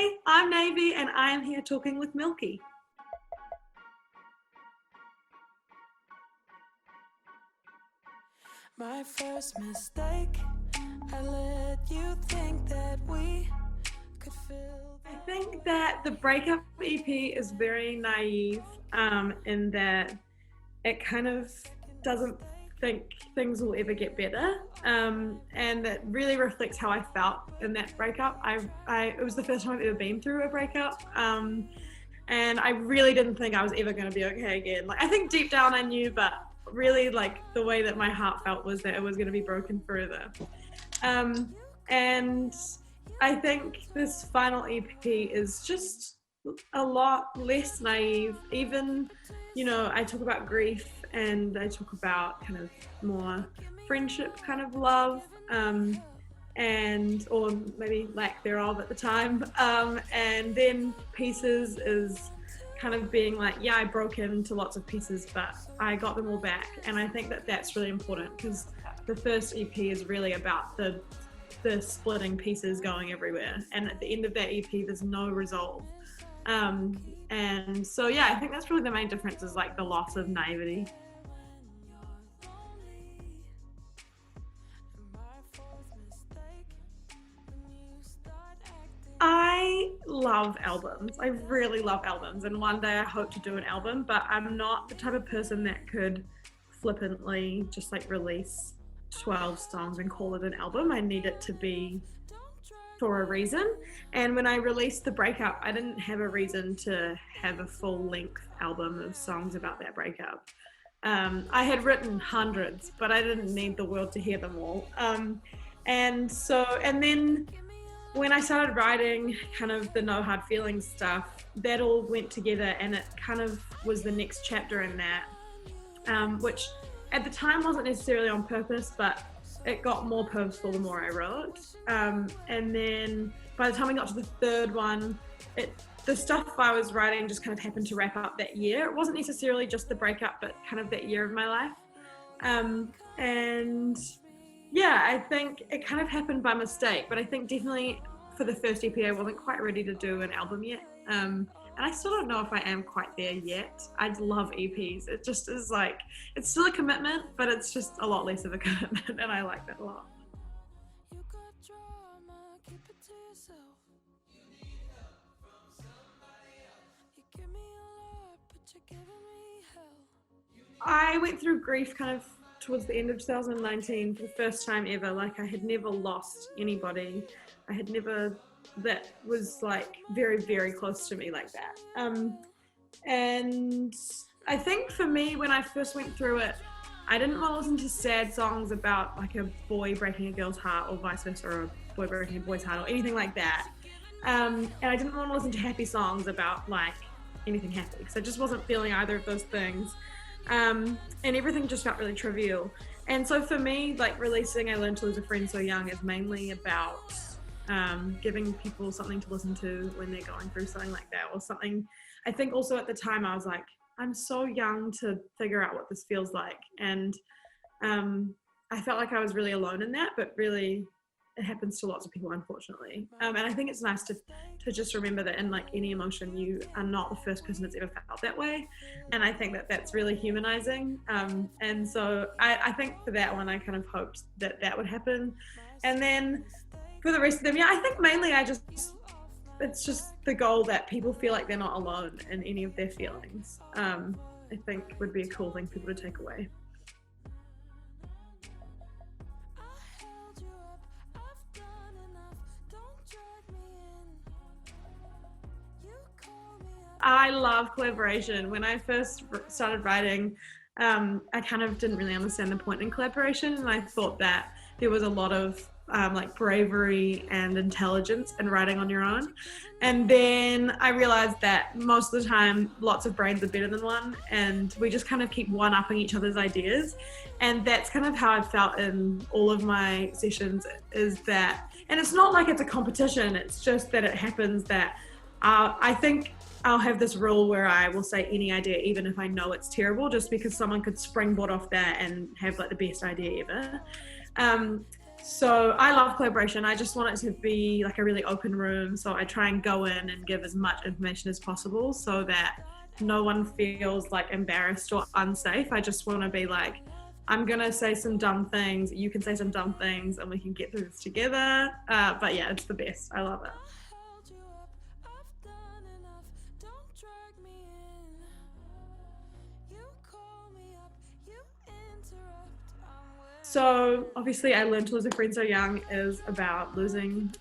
Hi, I'm Navy and I am here talking with Milky. My first mistake, I let you think that we could fill. I think that the breakup EP is very naive in that it kind of doesn't think things will ever get better, and that really reflects how I felt in that breakup. It was the first time I've ever been through a breakup, and I really didn't think I was ever going to be okay again. Like, I think deep down I knew, but really, like, the way that my heart felt was that it was going to be broken forever. And I think this final EP is just a lot less naive. Even, I talk about grief and I talk about kind of more friendship kind of love, or maybe lack thereof at the time. And then Pieces is kind of being like, yeah, I broke into lots of pieces, but I got them all back. And I think that that's really important because the first EP is really about the splitting pieces going everywhere. And at the end of that EP, there's no resolve. And so, yeah, I think that's really the main difference is like the loss of naivety. I love albums. I really love albums, and one day I hope to do an album, but I'm not the type of person that could flippantly just like release 12 songs and call it an album. I need it to be for a reason. And when I released The Breakup, I didn't have a reason to have a full length album of songs about that breakup. I had written hundreds, but I didn't need the world to hear them all. And then when I started writing kind of the No Hard Feelings stuff, that all went together and it kind of was the next chapter in that, which at the time wasn't necessarily on purpose, but it got more purposeful the more I wrote. And then by the time I got to the third one, the stuff I was writing just kind of happened to wrap up that year. It wasn't necessarily just the breakup, but kind of that year of my life. And yeah, I think it kind of happened by mistake, but I think definitely for the first EP, I wasn't quite ready to do an album yet. And I still don't know if I am quite there yet. I love EPs. It just is like, it's still a commitment, but it's just a lot less of a commitment, and I like that a lot. I went through grief kind of towards the end of 2019 for the first time ever. Like, I had never lost anybody. I had never, that was like very, very close to me like that. And I think for me, when I first went through it, I didn't want to listen to sad songs about like a boy breaking a girl's heart or vice versa, or a boy breaking a boy's heart or anything like that. And I didn't want to listen to happy songs about like anything happy, because I just wasn't feeling either of those things. And everything just felt really trivial. And so for me, like, releasing I Learned to Lose a Friend So Young is mainly about giving people something to listen to when they're going through something like that, or something. I think also at the time I was like, I'm so young to figure out what this feels like. And I felt like I was really alone in that, but really it happens to lots of people, unfortunately. And I think it's nice to just remember that in like any emotion, you are not the first person that's ever felt that way. And I think that that's really humanizing. And so I think for that one, I kind of hoped that that would happen. And then for the rest of them, yeah, I think mainly it's just the goal that people feel like they're not alone in any of their feelings. I think would be a cool thing for people to take away. I love collaboration. When I first started writing, I kind of didn't really understand the point in collaboration, and I thought that there was a lot of like bravery and intelligence in writing on your own. And then I realized that most of the time, lots of brains are better than one, and we just kind of keep one-upping each other's ideas. And that's kind of how I felt in all of my sessions, is that, and it's not like it's a competition, it's just that it happens that I think I'll have this rule where I will say any idea, even if I know it's terrible, just because someone could springboard off that and have like the best idea ever. So I love collaboration. I just want it to be like a really open room. So I try and go in and give as much information as possible so that no one feels like embarrassed or unsafe. I just want to be like, I'm going to say some dumb things. You can say some dumb things and we can get through this together. But yeah, it's the best. I love it. So obviously I Learned to Lose a Friend So Young is about losing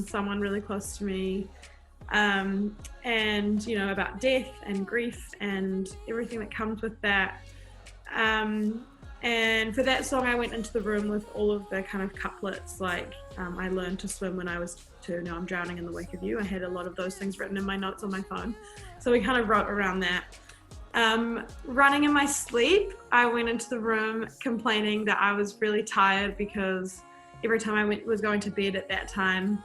someone really close to me, and about death and grief and everything that comes with that. And for that song I went into the room with all of the kind of couplets like I learned to swim when I was 2, now I'm drowning in the wake of you. I had a lot of those things written in my notes on my phone, so we kind of wrote around that. Running in my sleep, I went into the room complaining that I was really tired because every time I was going to bed at that time,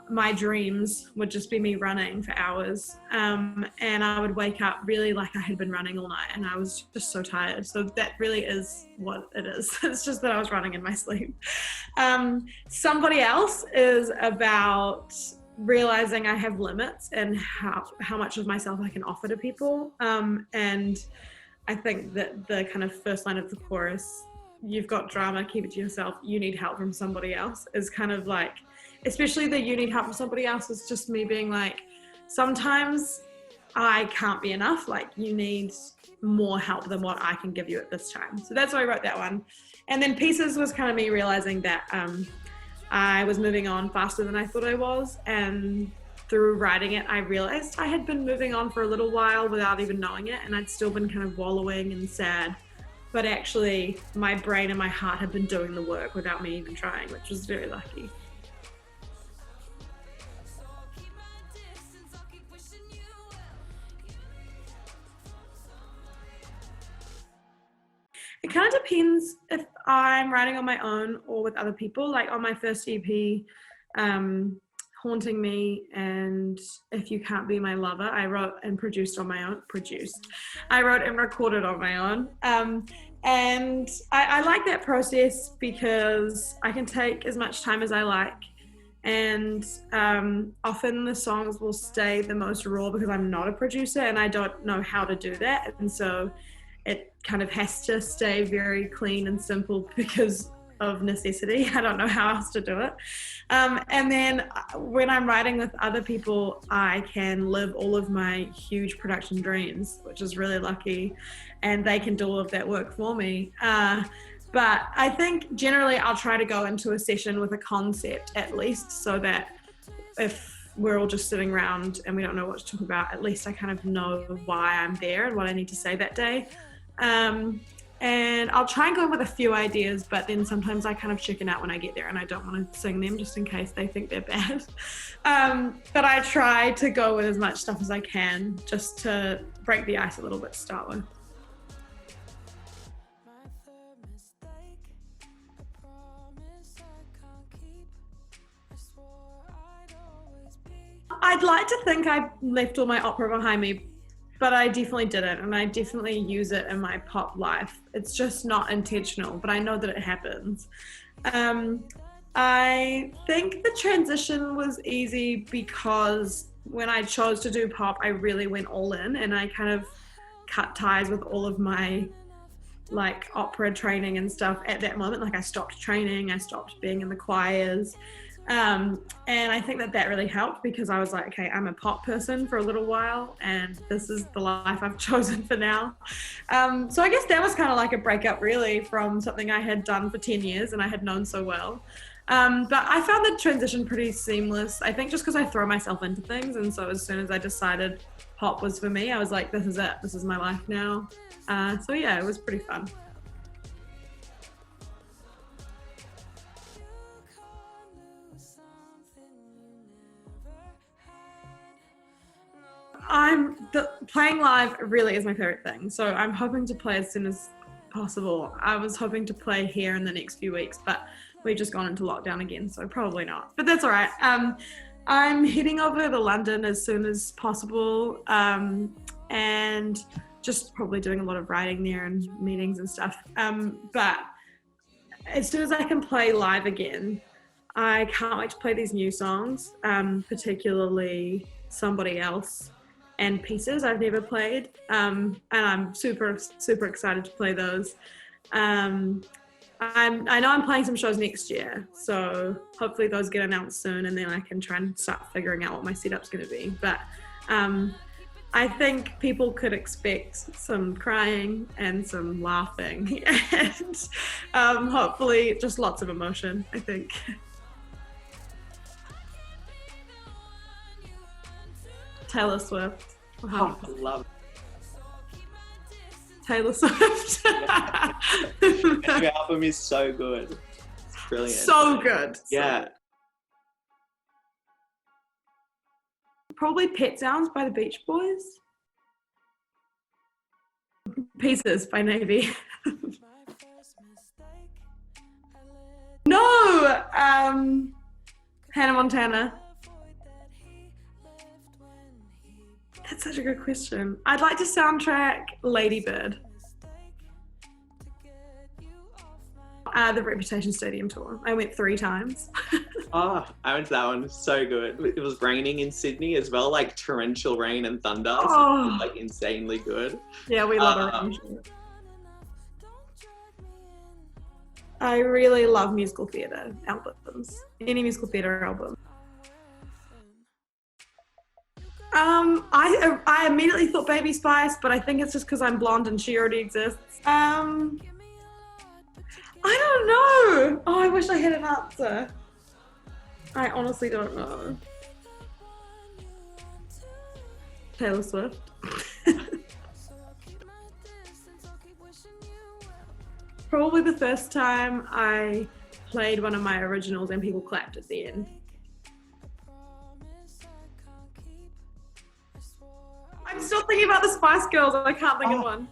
my dreams would just be me running for hours. And I would wake up really like I had been running all night and I was just so tired. So that really is what it is. It's just that I was running in my sleep. Somebody Else is about realizing I have limits and how much of myself I can offer to people. And I think that the kind of first line of the chorus, you've got drama, keep it to yourself, you need help from somebody else, is kind of like, especially the you need help from somebody else is just me being like, sometimes I can't be enough, like you need more help than what I can give you at this time. So that's why I wrote that one. And then Pieces was kind of me realizing that I was moving on faster than I thought I was, and through writing it I realized I had been moving on for a little while without even knowing it, and I'd still been kind of wallowing and sad, but actually my brain and my heart had been doing the work without me even trying, which was very lucky. It kind of depends if I'm writing on my own or with other people. Like on my first EP, Haunting Me and If You Can't Be My Lover, I wrote and produced on my own. I wrote and recorded on my own. And I like that process because I can take as much time as I like. And often the songs will stay the most raw because I'm not a producer and I don't know how to do that. And so it kind of has to stay very clean and simple because of necessity. I don't know how else to do it. And then when I'm writing with other people, I can live all of my huge production dreams, which is really lucky, and they can do all of that work for me. But I think generally I'll try to go into a session with a concept at least, so that if we're all just sitting around and we don't know what to talk about, at least I kind of know why I'm there and what I need to say that day. And I'll try and go in with a few ideas, but then sometimes I kind of chicken out when I get there and I don't want to sing them just in case they think they're bad. But I try to go with as much stuff as I can just to break the ice a little bit to start with. I'd like to think I left all my opera behind me, but I definitely didn't, and I definitely use it in my pop life. It's just not intentional, but I know that it happens. I think the transition was easy because when I chose to do pop, I really went all in, and I kind of cut ties with all of my like opera training and stuff at that moment. Like I stopped training, I stopped being in the choirs. And I think that really helped because I was like, okay, I'm a pop person for a little while and this is the life I've chosen for now. So I guess that was kind of like a breakup really from something I had done for 10 years and I had known so well. But I found the transition pretty seamless. I think just because I throw myself into things, and so as soon as I decided pop was for me, I was like, this is it, this is my life now. So yeah, it was pretty fun. Playing live really is my favorite thing. So I'm hoping to play as soon as possible. I was hoping to play here in the next few weeks, but we've just gone into lockdown again, so probably not. But that's all right. I'm heading over to London as soon as possible, and just probably doing a lot of writing there and meetings and stuff. But as soon as I can play live again, I can't wait to play these new songs, particularly Somebody Else and Pieces I've never played. And I'm super, super excited to play those. I know I'm playing some shows next year, so hopefully those get announced soon, and then I can try and start figuring out what my setup's going to be. But I think people could expect some crying and some laughing and hopefully just lots of emotion, I think. Taylor Swift. Oh, I love it. Taylor Swift. The new album is so good. It's brilliant. So good. Yeah. Probably Pet Sounds by the Beach Boys. Pieces by Navy. No! Hannah Montana. That's such a good question. I'd like to soundtrack Lady Bird. The Reputation Stadium tour. I went 3 times. Oh, I went to that one. So good. It was raining in Sydney as well, like torrential rain and thunder. So it was like insanely good. Yeah, we love a rain show. I really love musical theatre albums. Any musical theatre album. I immediately thought Baby Spice, but I think it's just because I'm blonde and she already exists. I don't know. Oh, I wish I had an answer. I honestly don't know. Taylor Swift. Probably the first time I played one of my originals and people clapped at the end. I'm still thinking about the Spice Girls. I can't think of one.